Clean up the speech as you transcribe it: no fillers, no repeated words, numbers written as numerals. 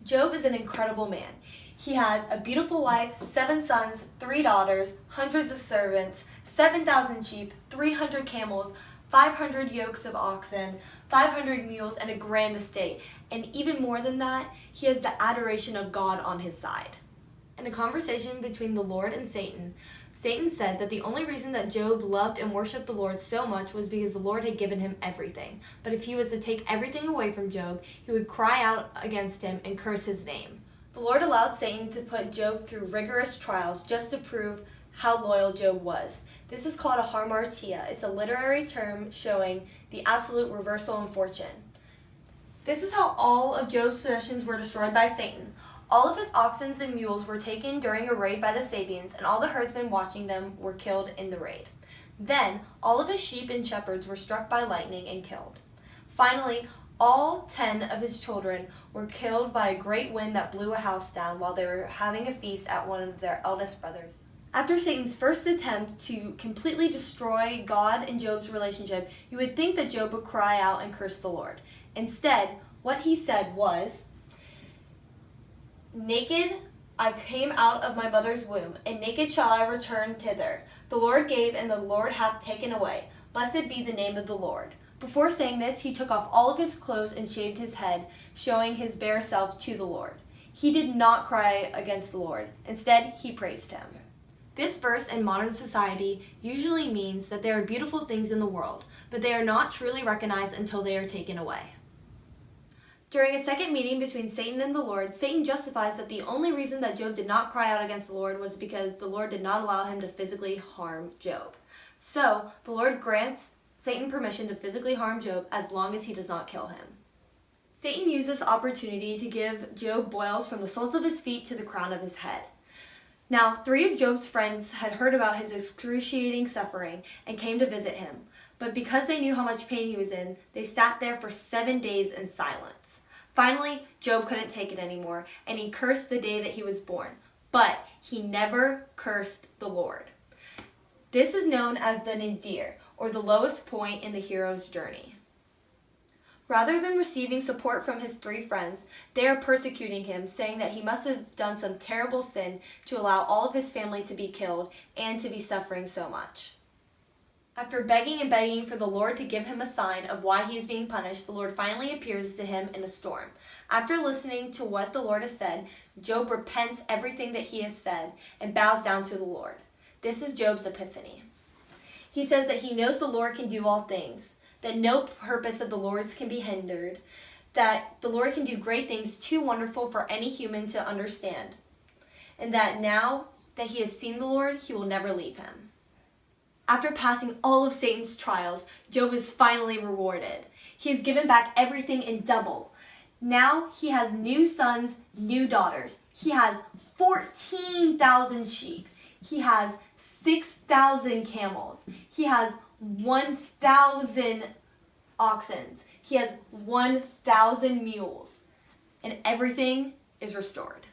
Job is an incredible man. He has a beautiful wife, 7 sons, 3 daughters, hundreds of servants, 7,000 sheep, 300 camels, 500 yokes of oxen, 500 mules, and a grand estate. And even more than that, he has the adoration of God on his side. In a conversation between the Lord and Satan, Satan said that the only reason that Job loved and worshiped the Lord so much was because the Lord had given him everything. But if he was to take everything away from Job, he would cry out against him and curse his name. The Lord allowed Satan to put Job through rigorous trials just to prove how loyal Job was. This is called a hamartia. It's a literary term showing the absolute reversal in fortune. This is how all of Job's possessions were destroyed by Satan. All of his oxen and mules were taken during a raid by the Sabeans, and all the herdsmen watching them were killed in the raid. Then, all of his sheep and shepherds were struck by lightning and killed. Finally, all 10 of his children were killed by a great wind that blew a house down while they were having a feast at one of their eldest brothers. After Satan's first attempt to completely destroy God and Job's relationship, you would think that Job would cry out and curse the Lord. Instead, what he said was, "Naked I came out of my mother's womb, and naked shall I return thither. The Lord gave, and the Lord hath taken away. Blessed be the name of the Lord." Before saying this, he took off all of his clothes and shaved his head, showing his bare self to the Lord. He did not cry against the Lord. Instead, he praised him. This verse in modern society usually means that there are beautiful things in the world, but they are not truly recognized until they are taken away. During a second meeting between Satan and the Lord, Satan justifies that the only reason that Job did not cry out against the Lord was because the Lord did not allow him to physically harm Job. So, the Lord grants Satan permission to physically harm Job as long as he does not kill him. Satan used this opportunity to give Job boils from the soles of his feet to the crown of his head. Now, 3 of Job's friends had heard about his excruciating suffering and came to visit him. But because they knew how much pain he was in, they sat there for 7 days in silence. Finally, Job couldn't take it anymore, and he cursed the day that he was born. But he never cursed the Lord. This is known as the nadir, or the lowest point in the hero's journey. Rather than receiving support from his 3 friends, they are persecuting him, saying that he must have done some terrible sin to allow all of his family to be killed and to be suffering so much. After begging and begging for the Lord to give him a sign of why he is being punished, the Lord finally appears to him in a storm. After listening to what the Lord has said, Job repents everything that he has said and bows down to the Lord. This is Job's epiphany. He says that he knows the Lord can do all things, that no purpose of the Lord's can be hindered, that the Lord can do great things too wonderful for any human to understand, and that now that he has seen the Lord, he will never leave him. After passing all of Satan's trials, Job is finally rewarded. He is given back everything in double. Now he has new sons, new daughters. He has 14,000 sheep. He has 6,000 camels. He has 1,000 oxen. He has 1,000 mules. And everything is restored.